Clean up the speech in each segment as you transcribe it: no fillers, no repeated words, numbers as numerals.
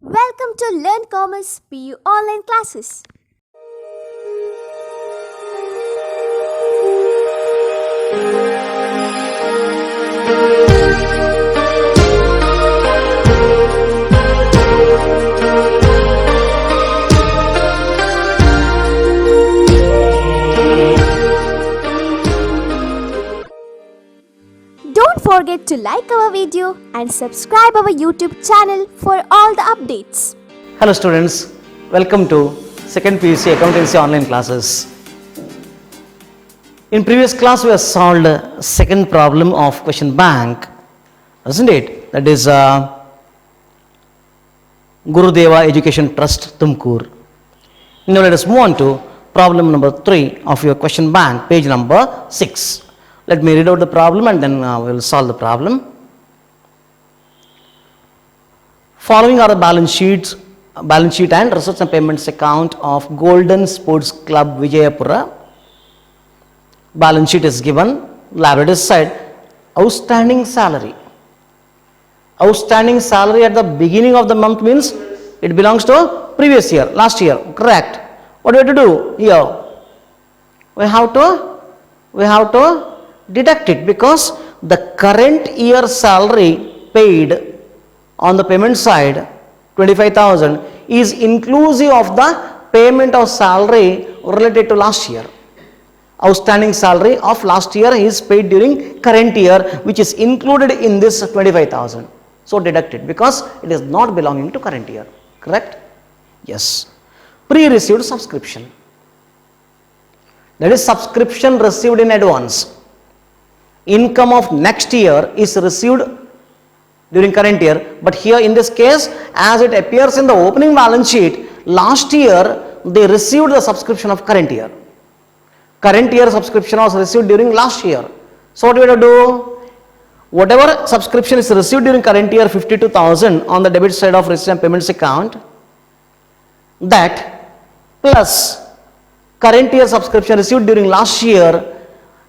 Welcome to Learn Commerce PU online classes. Don't forget to like our video and subscribe our YouTube channel for all the updates. Hello students, welcome to second PUC accountancy online classes. In previous class we have solved second problem of question bank, isn't it? That is Gurudeva Education Trust Tumkur. Now let us move on to problem number 3 of your question bank, page number 6. Let me read out the problem and then we will solve the problem. Following are the balance sheet and receipts and payments account of Golden Sports Club Vijayapura. Balance sheet is given, liabilities side, outstanding salary. Outstanding salary at the beginning of the month means it belongs to previous year, last year, correct. What do we have to do here? We have to deduct it because the current year salary paid on the payment side 25,000 is inclusive of the payment of salary related to last year. Outstanding salary of last year is paid during current year, which is included in this 25,000. So deduct it because it is not belonging to current year, correct? Yes. Pre-received subscription, that is subscription received in advance. Income of next year is received during current year, but here in this case, as it appears in the opening balance sheet, last year they received the subscription of current year. Current year subscription was received during last year. So what do we have to do? Whatever subscription is received during current year, 52,000 on the debit side of receipts and payments account, that plus current year subscription received during last year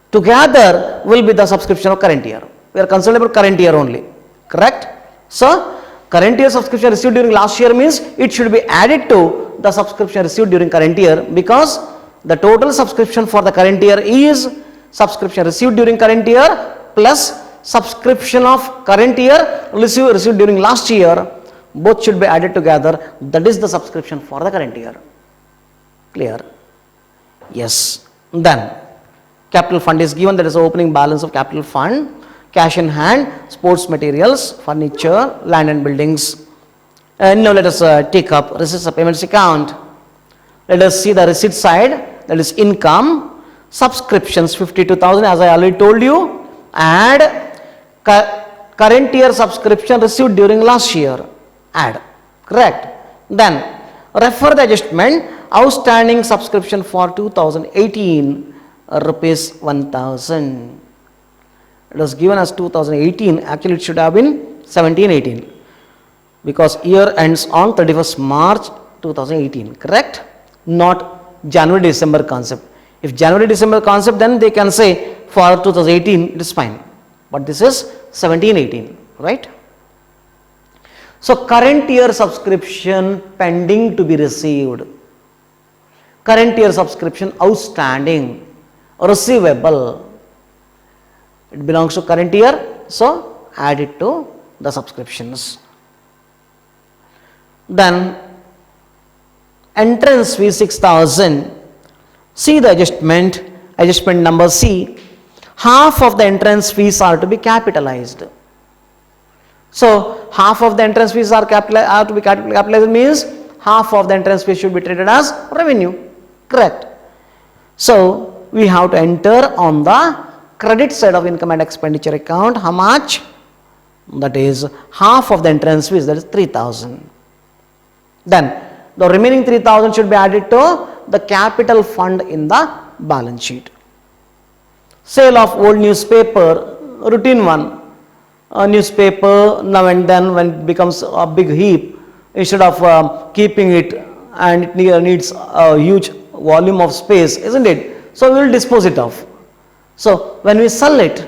together will be the subscription of current year. We are concerned about current year only, correct? So current year subscription received during last year means it should be added to the subscription received during current year, because the total subscription for the current year is subscription received during current year plus subscription of current year received during last year. Both should be added together. That is the subscription for the current year. Clear? Yes. Then capital fund is given, that is the opening balance of capital fund. Cash in hand, sports materials, furniture, land and buildings. And now let us take up receipts and payments account. Let us see the receipt side, that is income, subscriptions 52,000 as I already told you, add current year subscription received during last year, add, correct. Then refer the adjustment, outstanding subscription for 2018 rupees 1,000. It was given as 2018, actually it should have been 17-18 because year ends on 31st March 2018, correct? Not January-December concept. If January-December concept, then they can say for 2018 it is fine, but this is 17-18, right? So current year subscription pending to be received, current year subscription outstanding, receivable, it belongs to current year, so add it to the subscriptions. Then entrance fee 6,000, see the adjustment number C, half of the entrance fees are to be capitalized. So half of the entrance fees are to be capitalized means half of the entrance fees should be treated as revenue, correct. So we have to enter on the credit side of income and expenditure account how much? That is half of the entrance fees, that is 3,000. Then the remaining 3,000 should be added to the capital fund in the balance sheet. Sale of old newspaper, routine one. A newspaper now and then when it becomes a big heap, instead of keeping it and it needs a huge volume of space, isn't it? So we will dispose it of. So when we sell it,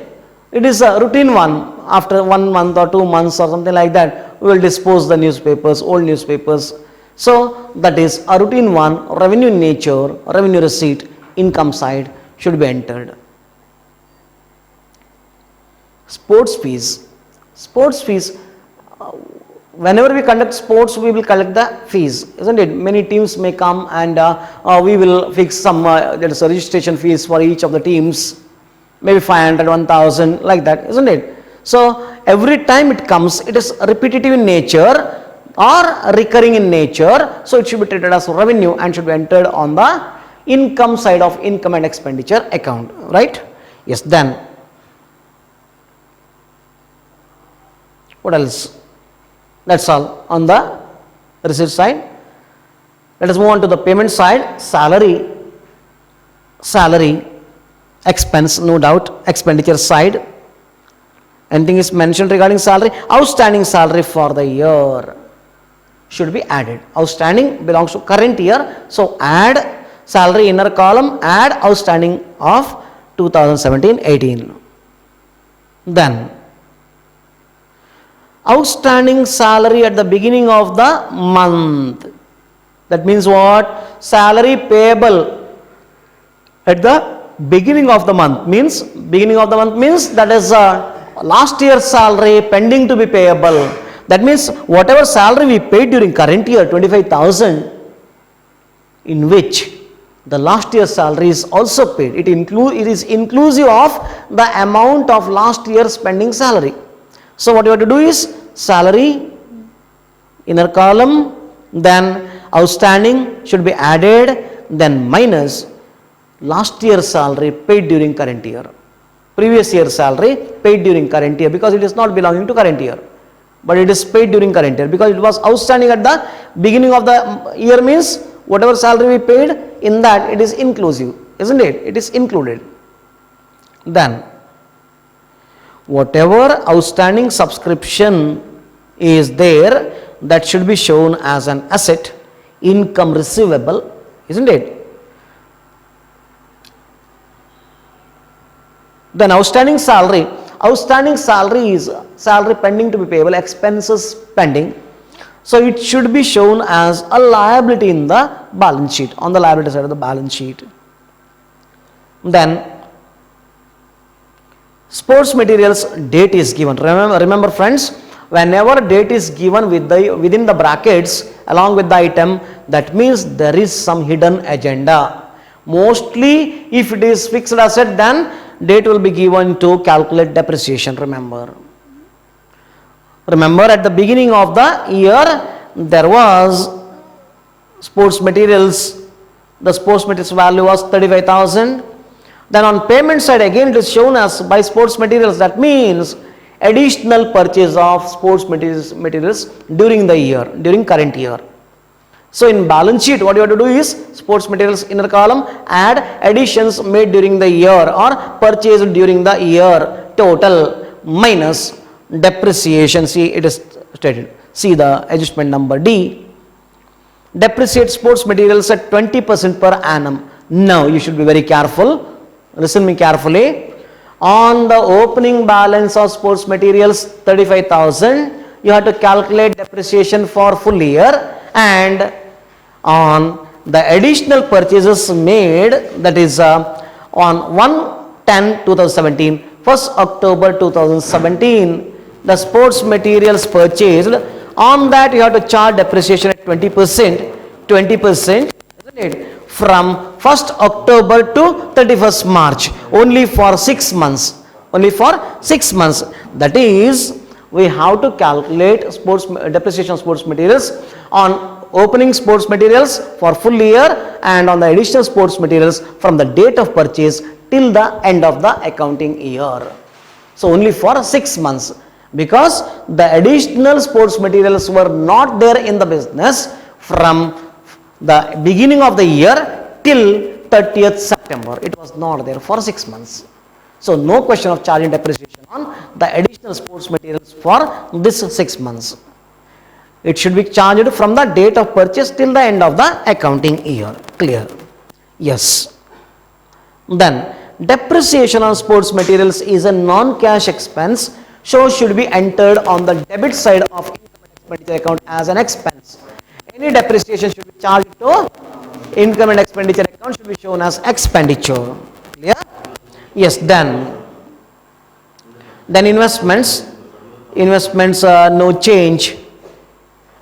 it is a routine one. After 1 month or 2 months or something like that, we will dispose the newspapers, old newspapers. So that is a routine one, revenue in nature, revenue receipt, income side should be entered. Sports fees. Sports fees, whenever we conduct sports, we will collect the fees, isn't it? Many teams may come and we will fix some there is a registration fees for each of the teams, maybe 500, 1000, like that, isn't it? So every time it comes, it is repetitive in nature or recurring in nature, so it should be treated as revenue and should be entered on the income side of income and expenditure account, right? Yes, then what else? That's all on the receipt side. Let us move on to the payment side. Salary, expense, no doubt, expenditure side. Anything is mentioned regarding salary? Outstanding salary for the year should be added. Outstanding belongs to current year, so add salary inner column, add outstanding of 2017-18. Then outstanding salary at the beginning of the month. That means what? Salary payable at the beginning of the month means that is last year's salary pending to be payable. That means whatever salary we paid during current year, 25,000, in which the last year's salary is also paid. It is inclusive of the amount of last year's pending salary. So what you have to do is salary inner column, then outstanding should be added, then minus last year's salary paid during current year, previous year's salary paid during current year, because it is not belonging to current year, but it is paid during current year because it was outstanding at the beginning of the year, means whatever salary we paid in that, it is inclusive, isn't it? It is included. Then whatever outstanding subscription is there, that should be shown as an asset, income receivable, isn't it? Then outstanding salary is salary pending to be payable, expenses pending, so it should be shown as a liability in the balance sheet, on the liability side of the balance sheet. Then sports materials date is given. Remember friends, whenever date is given within the brackets along with the item, that means there is some hidden agenda. Mostly if it is fixed asset, then date will be given to calculate depreciation. Remember at the beginning of the year there was sports materials, the sports materials value was 35,000. Then on payment side again it is shown as by sports materials, that means additional purchase of sports materials during the year, during current year. So in balance sheet what you have to do is sports materials inner column, add additions made during the year or purchased during the year total, minus depreciation. See, it is stated. See the adjustment number D. Depreciate sports materials at 20% per annum. Now you should be very careful. Listen me carefully. On the opening balance of sports materials 35,000, you have to calculate depreciation for full year, and on the additional purchases made, that is on 1/10/2017, 1st October 2017, the sports materials purchased, on that you have to charge depreciation at 20%, isn't it? From 1st October to 31st March, only for 6 months, that is, we have to calculate depreciation of sports materials on opening sports materials for full year and on the additional sports materials from the date of purchase till the end of the accounting year. So only for 6 months, because the additional sports materials were not there in the business from the beginning of the year till 30th September. It was not there for 6 months. So no question of charging depreciation on the additional sports materials for this 6 months. It should be charged from the date of purchase till the end of the accounting year. Clear? Yes. Then depreciation on sports materials is a non-cash expense, so should be entered on the debit side of income and expenditure account as an expense. Any depreciation should be charged to income and expenditure account should be shown as expenditure. Clear? Yes, then investments no change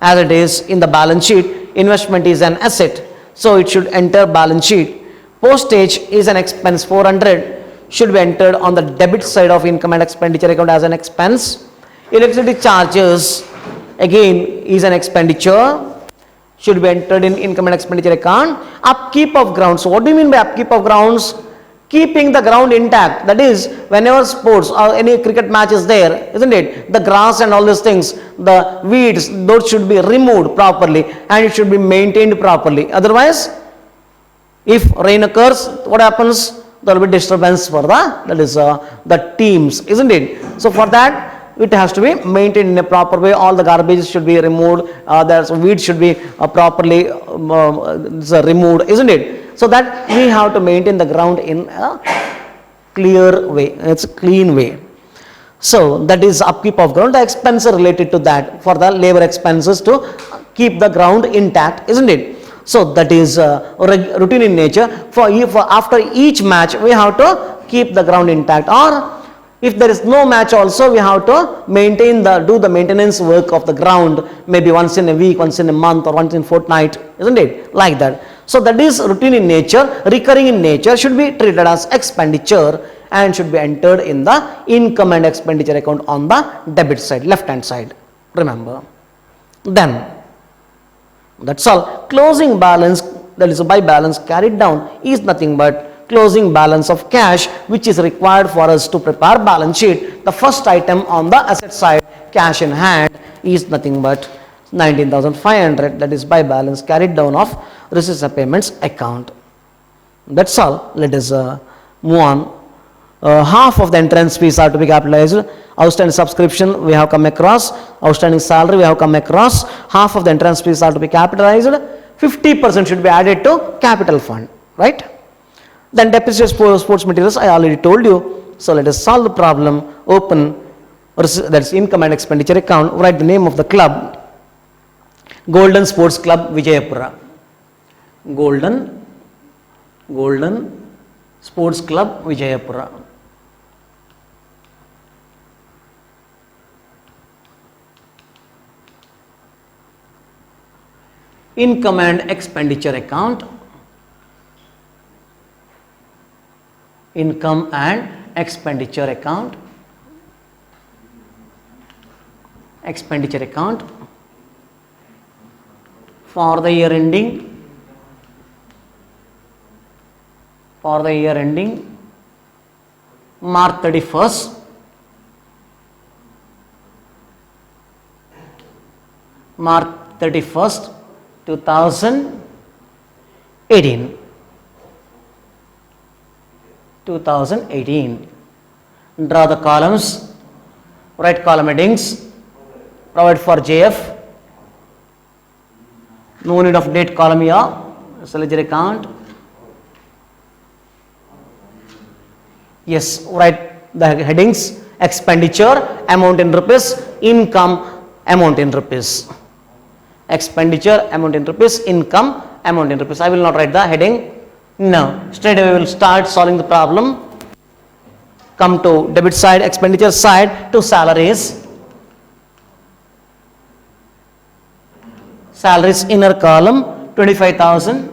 as it is in the balance sheet. Investment is an asset, so it should enter balance sheet. Postage is an expense, 400 should be entered on the debit side of income and expenditure account as an expense. Electricity charges again is an expenditure, should be entered in income and expenditure account. Upkeep of grounds. So what do you mean by upkeep of grounds? Keeping the ground intact. That is, whenever sports or any cricket match is there, isn't it? The grass and all these things, the weeds, those should be removed properly and it should be maintained properly. Otherwise, if rain occurs, what happens? There will be disturbance for the teams, isn't it? So for that, it has to be maintained in a proper way. All the garbage should be removed. There's weeds should be properly removed, isn't it? So that we have to maintain the ground in a clear way. It's a clean way. So that is upkeep of ground. The expense related to that for the labor expenses to keep the ground intact, isn't it? So that is routine in nature. For after each match, we have to keep the ground intact. Or if there is no match also, we have to do the maintenance work of the ground, maybe once in a week, once in a month, or once in fortnight, isn't it? Like that. So that is routine in nature, recurring in nature, should be treated as expenditure and should be entered in the income and expenditure account on the debit side, left hand side. Remember. Then, that's all. Closing balance, that is by balance carried down, is nothing but closing balance of cash which is required for us to prepare balance sheet. The first item on the asset side, cash in hand, is nothing but 19,500, that is by balance carried down of receipts and payments account. That's all. Let us move on. Half of the entrance fees are to be capitalized. Outstanding subscription we have come across. Outstanding salary we have come across. Half of the entrance fees are to be capitalized. 50% should be added to capital fund. Right? Then depreciation sports materials I already told you. So let us solve the problem. Open, that's income and expenditure account. Write the name of the club. Golden Sports Club Vijayapura. Golden Sports Club Vijayapura. Income and expenditure account. Income and expenditure account. Expenditure account for the year ending. For the year ending March 31st, March 31st, 2018. 2018. Draw the columns, write column headings, provide for JF. No need of date column here. Ledger account. Yes, write the headings: expenditure, amount in rupees; income, amount in rupees. Expenditure, amount in rupees; income, amount in rupees. I will not write the heading. No, straight away we will start solving the problem. Come to debit side, expenditure side, to salaries. Salaries inner column 25,000.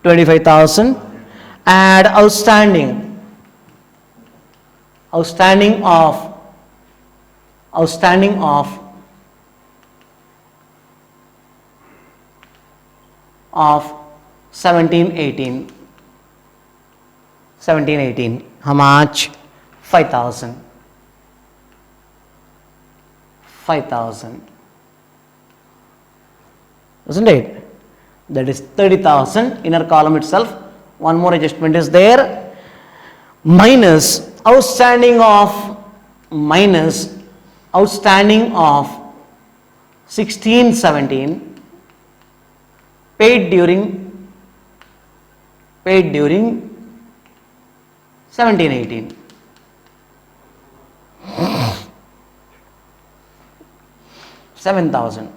25,000. Add outstanding of 1718. How much? 5,000. 5,000. Isn't it? That is 30,000. Inner column itself. One more adjustment is there. Minus outstanding of 1617 paid during 1718. 7,000.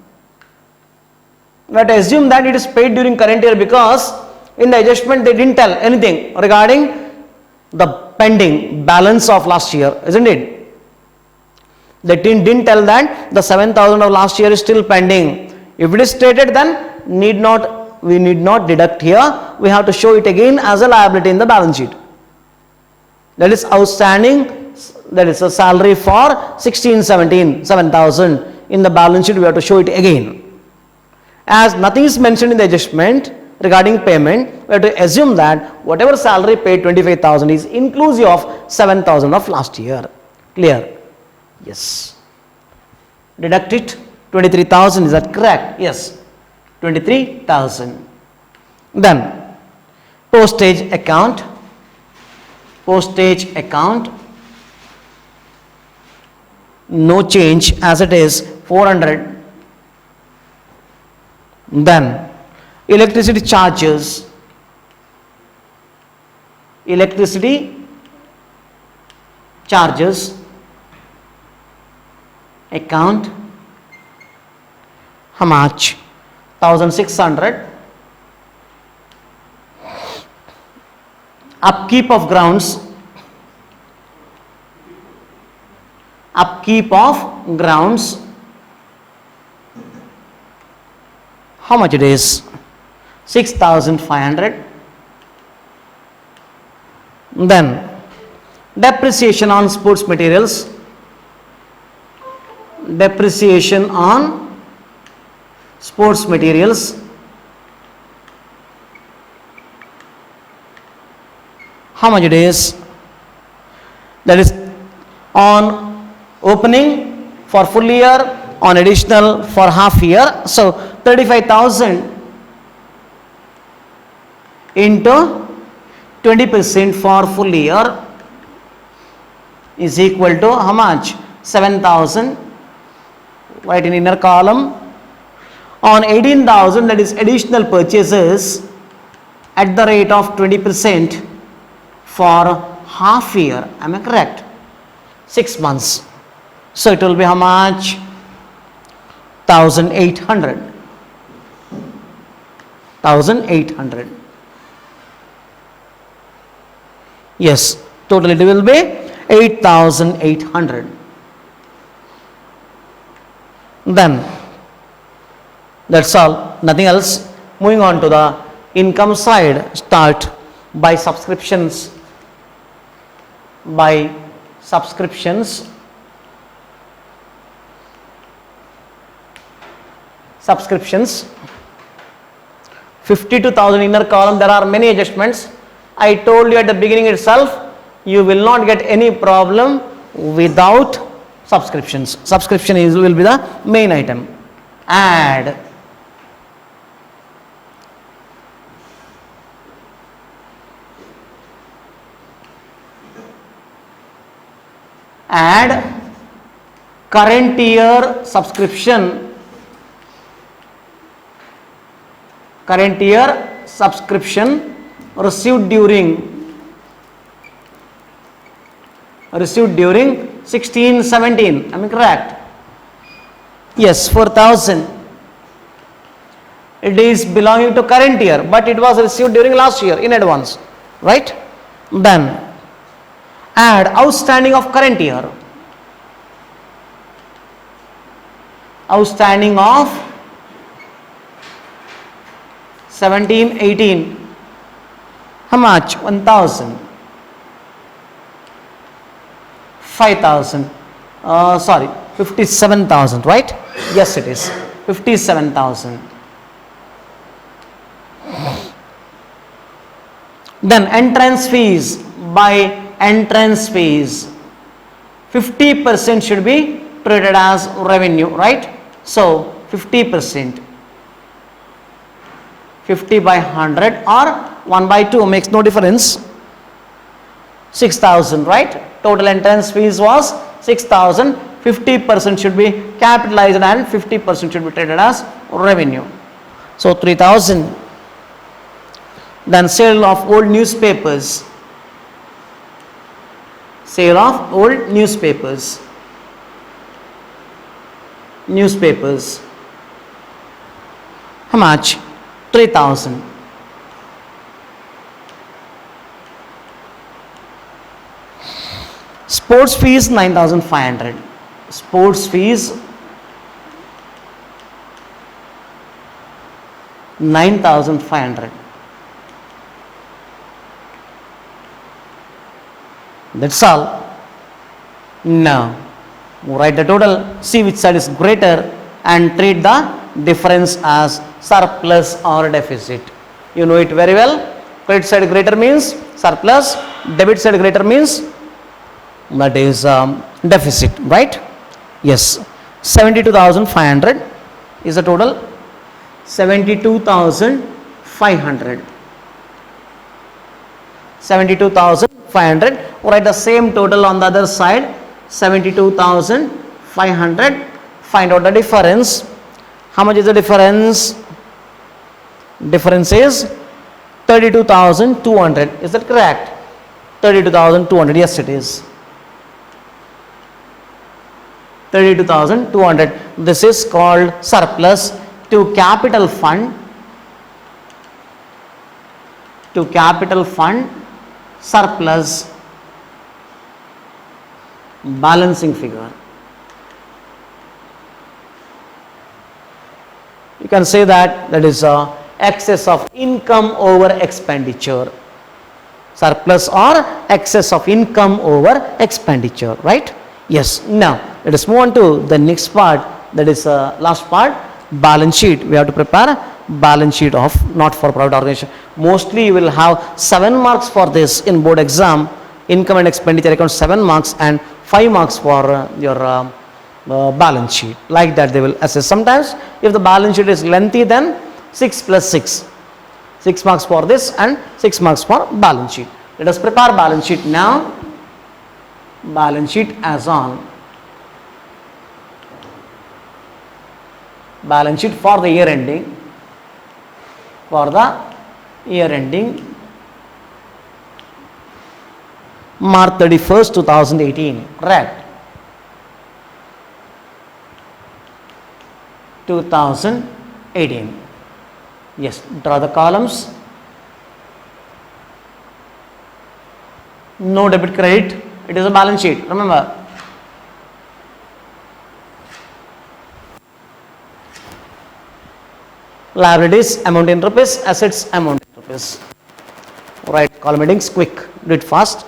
We have to assume that it is paid during current year because in the adjustment they didn't tell anything regarding the pending balance of last year, isn't it? They didn't tell that the 7,000 of last year is still pending. If it is stated, then we need not deduct here. We have to show it again as a liability in the balance sheet. That is outstanding, that is a salary for 16-17, 7,000. In the balance sheet we have to show it again. As nothing is mentioned in the adjustment regarding payment, we have to assume that whatever salary paid 25,000 is inclusive of 7,000 of last year. Clear? Yes. Deduct it. 23,000, is that correct? Yes. 23,000. Then postage account. Postage account. No change as it is 400. Then electricity charges. Electricity charges account. How much? 1,600. Upkeep of grounds. Upkeep of grounds. How much it is? 6,500. Then depreciation on sports materials. Depreciation on sports materials. How much it is? That is on opening for full year, on additional for half year. So 35,000 into 20% for full year is equal to how much? 7,000. Write in inner column. On 18,000, that is additional purchases at the rate of 20% for half year. Am I correct? 6 months. So it will be how much? 1,800. 1,800. Yes, total it will be 8,800. Then that's all, nothing else. Moving on to the income side, start by subscriptions. By subscriptions. Subscriptions. 52,000 inner column, there are many adjustments. I told you at the beginning itself, you will not get any problem without subscriptions. Subscription will be the main item. Add. Add current year subscription. Current year subscription received during 16-17. Am I correct? Yes, 4,000. It is belonging to current year, but it was received during last year in advance, right? Then add outstanding of current year. Outstanding of 17-18. How much? 1,000. 5,000. Sorry, 57,000, right? Yes, it is 57,000. Then entrance fees. By entrance fees, 50% should be treated as revenue, right? So 50%. 50 by 100 or 1 by 2 makes no difference. 6,000, right? Total entrance fees was 6,000. 50% should be capitalized and 50% should be treated as revenue. So 3,000. Then sale of old newspapers. Sale of old newspapers. Newspapers. How much? 3,000. Sports fees 9,500. Sports fees 9,500. That's all. Now, write the total, see which side is greater and treat the difference as surplus or deficit. You know it very well. Credit side greater means surplus, debit side greater means that is deficit, right? Yes. 72,500 is the total. 72,500. 72,500. Write the same total on the other side. 72,500. Find out the difference. How much is the difference? Difference is 32,200. Is that correct? 32,200. Yes, it is. 32,200. This is called surplus to capital fund. To capital fund, surplus, balancing figure. You can say that is excess of income over expenditure. Surplus or excess of income over expenditure, right? Yes. Now let us move on to the next part, that is last part, balance sheet. We have to prepare balance sheet of not for profit organization. Mostly you will have 7 marks for this in board exam. Income and expenditure account 7 marks and 5 marks for your balance sheet. Like that they will assess. Sometimes if the balance sheet is lengthy, then 6 plus 6. 6 marks for this and 6 marks for balance sheet. Let us prepare balance sheet now. Balance sheet as on. Balance sheet for the year ending. For the year ending March 31st, 2018. Correct. 2018. Yes. Draw the columns. No debit credit. It is a balance sheet. Remember. Liabilities amount in rupees, assets amount in rupees. Write column headings quick. Do it fast.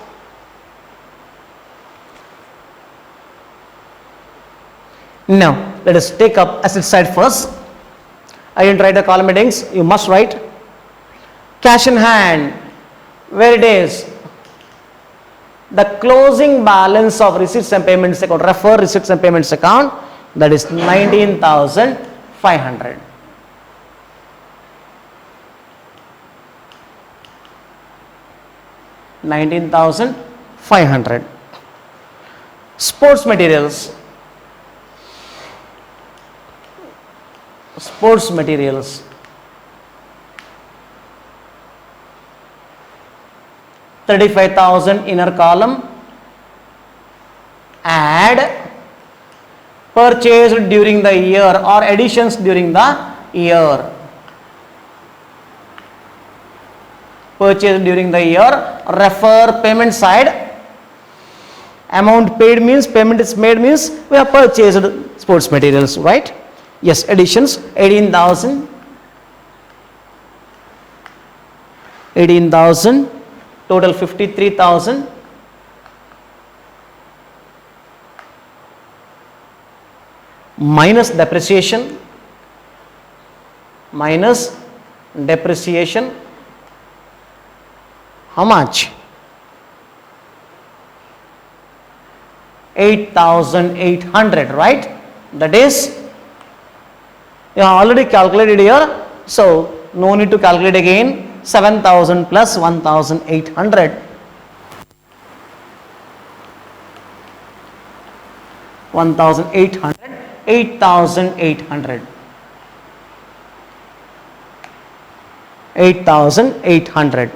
Now let us take up asset side first. I didn't write the column headings. You must write. Cash in hand. Where it is? The closing balance of receipts and payments account. Refer receipts and payments account. That is 19,500. $19,500. Sports materials. Sports materials. $35,000 inner column. Add purchased during the year or additions during the year. Purchased during the year. Refer payment side. Amount paid means payment is made means we have purchased sports materials, right? Yes, additions 18,000. 18,000. Total 53,000. Minus depreciation. Minus depreciation. How much? 8,800, right? That is, you have already calculated here, so no need to calculate again. 7,000 plus 1,800. 1,800. 8,800. 8,800.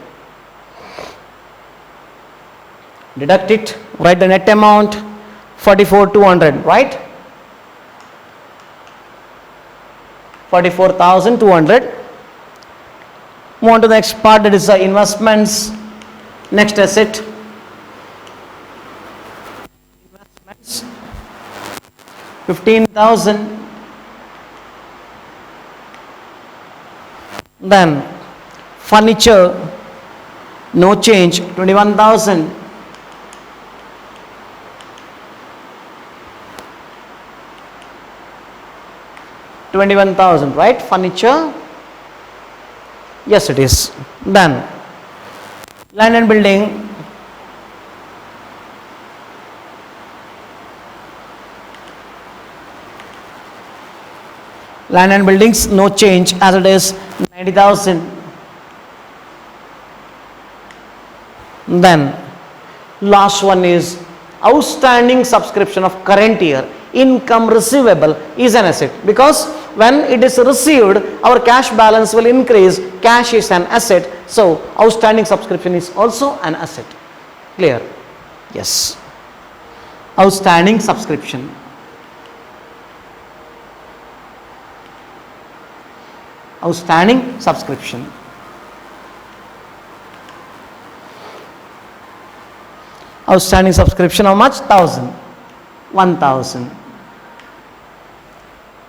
Deduct it, write the net amount 44,200, right? 44,200. Move on to the next part, that is the investments. Next asset, investments, 15,000. Then furniture, no change, 21,000. $21,000, right? Furniture, yes it is. Then land and building, land and buildings, no change as it is, 90,000. Then last one is outstanding subscription of current year. Income receivable is an asset, because when it is received our cash balance will increase. Cash is an asset, so outstanding subscription is also an asset. Clear? Yes. Outstanding subscription. Outstanding subscription. Outstanding subscription, how much? 1,000.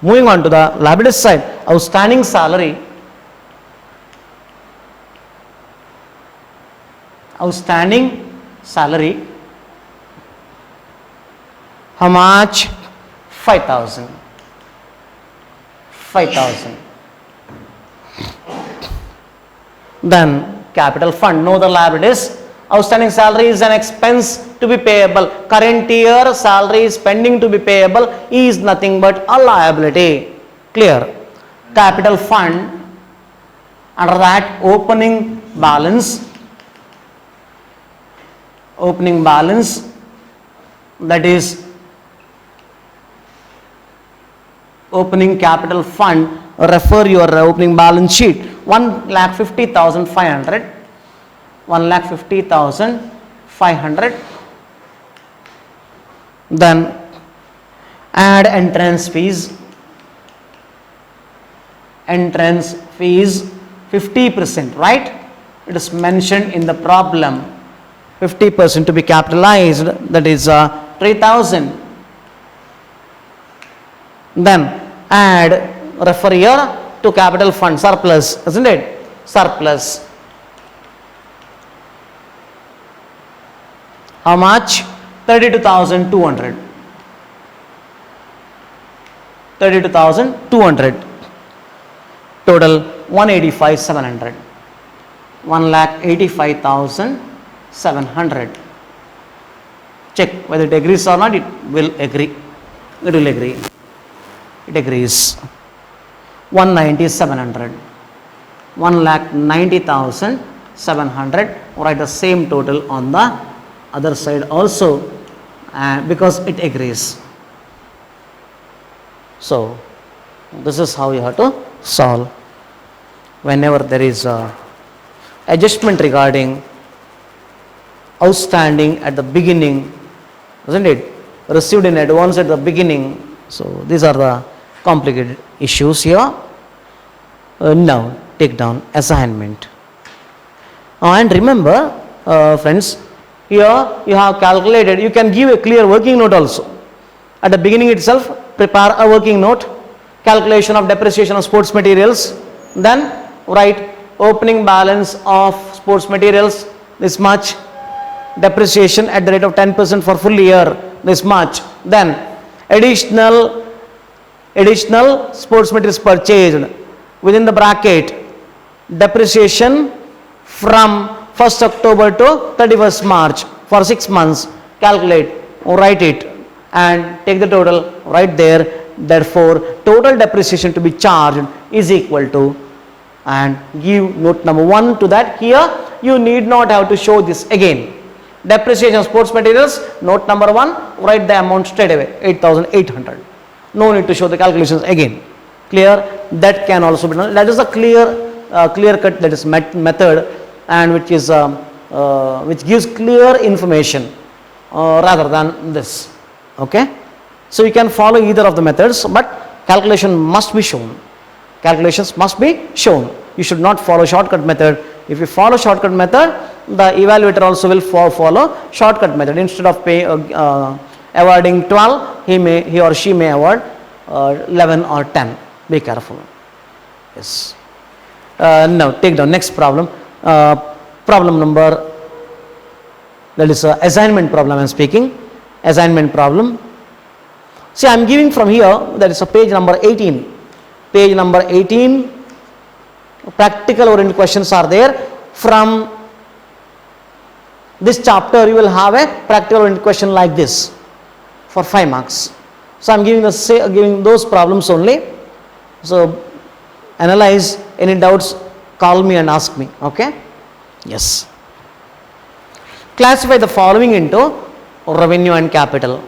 Moving on to the liability side, outstanding salary. Outstanding salary, how much? 5,000. Then capital fund, no other liabilities. Outstanding salary is an expense to be payable. Current year salary is pending to be payable is nothing but a liability. Clear? Capital fund, under that opening balance, that is opening capital fund, refer your opening balance sheet, 1,50,500. 1,50,500. Then add entrance fees. Entrance fees 50%, right? It is mentioned in the problem. 50% to be capitalized, that is 3,000. Then add, refer here to capital fund, surplus, isn't it? Surplus. How much? 32,200. 32,200. Total 185,700. 1,85,700. Check whether it agrees or not. It will agree. It will agree. It agrees. 190,700. 1,90,700. Write the same total on the other side also, because it agrees. So this is how you have to solve whenever there is a adjustment regarding outstanding at the beginning, isn't it? Received in advance at the beginning. So these are the complicated issues here. Now take down assignment. And remember, friends, here you have calculated, you can give a clear working note also. At the beginning itself, prepare a working note, calculation of depreciation of sports materials, then write opening balance of sports materials this much, depreciation at the rate of 10% for full year this much, then additional sports materials purchased within the bracket, depreciation from 1st October to 31st March for 6 months, calculate, write it and take the total right there. Therefore, total depreciation to be charged is equal to, and give note number 1 to that. Here you need not have to show this again. Depreciation of sports materials, note number 1, write the amount straight away, 8,800. No need to show the calculations again. Clear? That can also be done. That is a clear cut, that is method, and which is which gives clear information rather than this. Okay, so you can follow either of the methods, but calculation must be shown. Calculations must be shown. You should not follow shortcut method. If you follow shortcut method, the evaluator also will follow shortcut method. Instead of awarding 12, he or she may award 11 or 10. Be careful. Yes. Now take down next problem. Problem number, that is assignment problem I am speaking. Assignment problem. See, I am giving from here, that is a page number 18. Page number 18, practical oriented questions are there. From this chapter you will have a practical oriented question like this for 5 marks. So I am giving those problems only. So analyze, any doubts, call me and ask me. Okay? Yes. Classify the following into revenue and capital.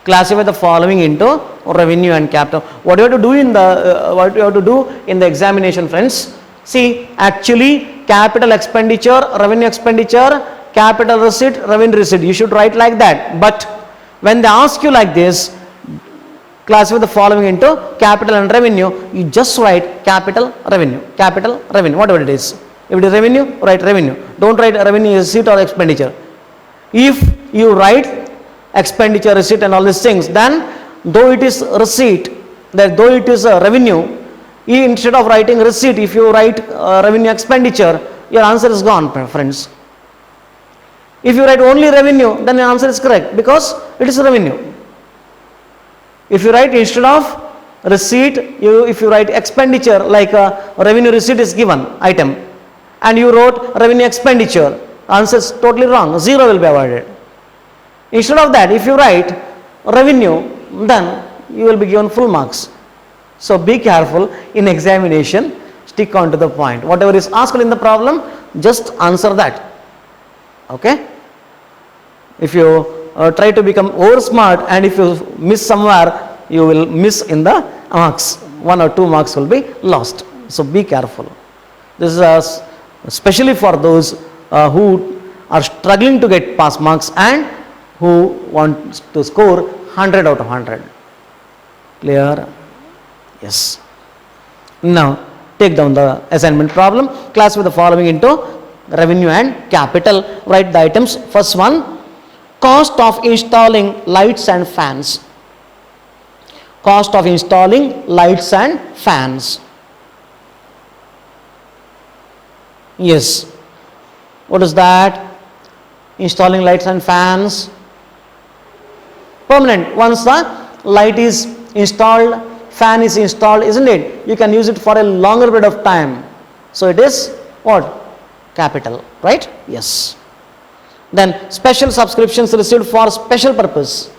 Classify the following into revenue and capital. What you have to do in the examination, friends? See, actually capital expenditure, revenue expenditure, capital receipt, revenue receipt. You should write like that. But when they ask you like this, classify the following into capital and revenue, you just write capital, revenue, whatever it is. If it is revenue, write revenue. Don't write revenue receipt or expenditure. If you write expenditure, receipt and all these things, then though it is receipt, though it is a revenue, instead of writing receipt, if you write revenue expenditure, your answer is gone, friends. If you write only revenue, then your answer is correct because it is revenue. If you write instead of receipt, if you write expenditure, like revenue receipt is given item, and you wrote revenue expenditure, answer is totally wrong, 0 will be awarded. Instead of that, if you write revenue, then you will be given full marks. So be careful in examination, stick on to the point. Whatever is asked in the problem, just answer that. Okay? If you try to become over smart and if you miss somewhere, you will miss in the marks. 1 or 2 marks will be lost. So be careful. This is especially for those who are struggling to get pass marks and who want to score 100 out of 100. Clear? Yes. Now take down the assignment problem. Classify the following into revenue and capital. Write the items. First one, cost of installing lights and fans. Cost of installing lights and fans. Yes. What is that? Installing lights and fans. Permanent. Once the light is installed, fan is installed, isn't it? You can use it for a longer period of time. So it is what? Capital, right? Yes. Then special subscriptions received for special purpose.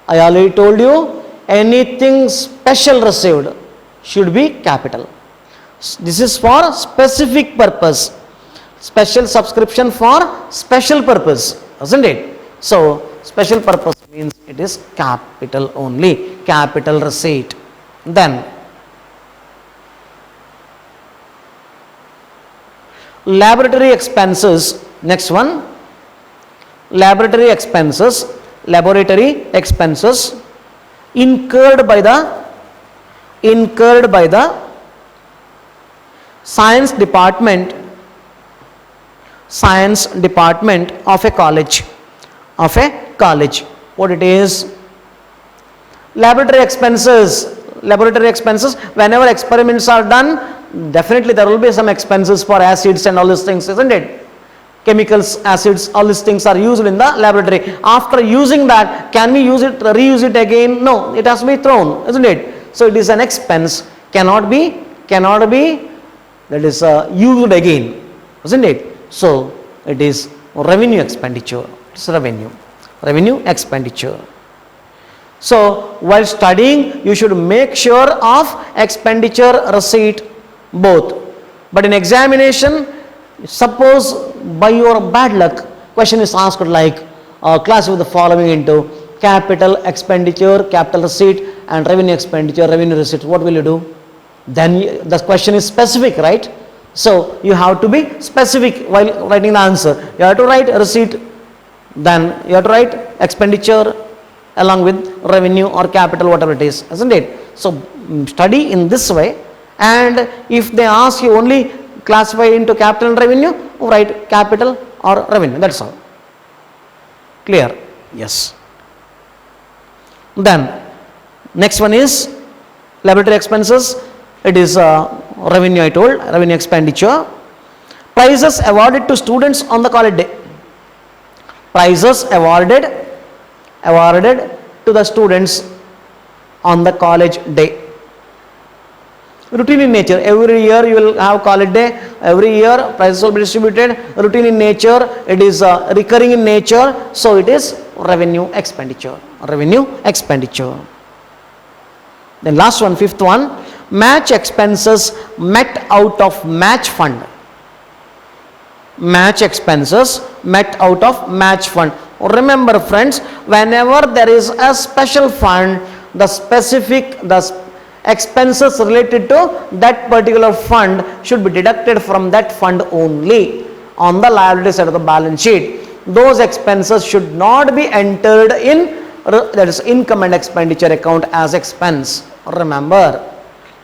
I already told you, anything special received should be capital. This is for specific purpose. Special subscription for special purpose, isn't it? So special purpose means it is capital only, capital receipt. Then laboratory expenses. Next one, laboratory expenses incurred by the science department of a college. What it is? Laboratory expenses, whenever experiments are done, definitely there will be some expenses for acids and all these things, isn't it? Chemicals, acids, all these things are used in the laboratory. After using that, can we reuse it again? No, it has to be thrown, isn't it? So it is an expense, cannot be that is used again, isn't it? So it is revenue expenditure. It's revenue expenditure. So while studying, you should make sure of expenditure, receipt, both. But in examination, suppose by your bad luck, question is asked like classify the following into capital expenditure, capital receipt, and revenue expenditure, revenue receipt. What will you do? Then the question is specific, right? So you have to be specific while writing the answer. You have to write receipt, then you have to write expenditure along with revenue or capital, whatever it is, isn't it? So study in this way, and if they ask you only classify into capital and revenue, write capital or revenue, that's all. Clear? Yes. Then next one is laboratory expenses. It is revenue, I told, revenue expenditure. Prizes awarded to students on the college day. Prizes awarded to the students on the college day. Routine in nature. Every year you will have college day. Every year prizes will be distributed. Routine in nature. It is recurring in nature. So it is revenue expenditure. Revenue expenditure. Then last one, fifth one. Match expenses met out of match fund. Match expenses met out of match fund. Remember friends, whenever there is a special fund, the expenses related to that particular fund should be deducted from that fund only on the liability side of the balance sheet. Those expenses should not be entered in, that is, income and expenditure account as expense. Remember.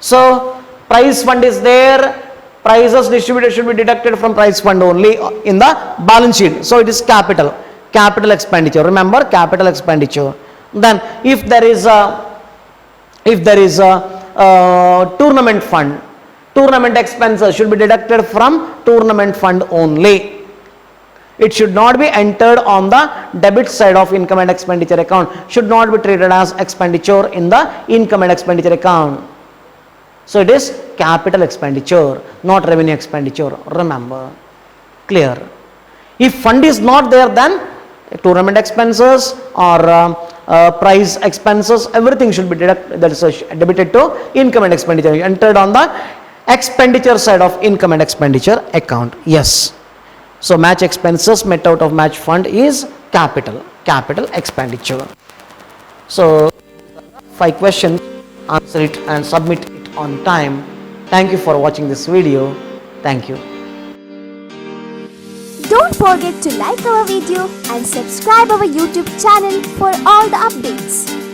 So prize fund is there, prizes distributed should be deducted from prize fund only in the balance sheet. So it is capital expenditure. Remember, capital expenditure. Then if there is a tournament fund, tournament expenses should be deducted from tournament fund only. It should not be entered on the debit side of income and expenditure account, should not be treated as expenditure in the income and expenditure account. So it is capital expenditure, not revenue expenditure. Remember. Clear? If fund is not there, then tournament expenses or prize expenses, everything should be debited to income and expenditure, entered on the expenditure side of income and expenditure account. Yes. So match expenses met out of match fund is capital expenditure. So 5 questions, answer it and submit it on time. Thank you for watching this video. Thank you. Don't forget to like our video and subscribe our YouTube channel for all the updates.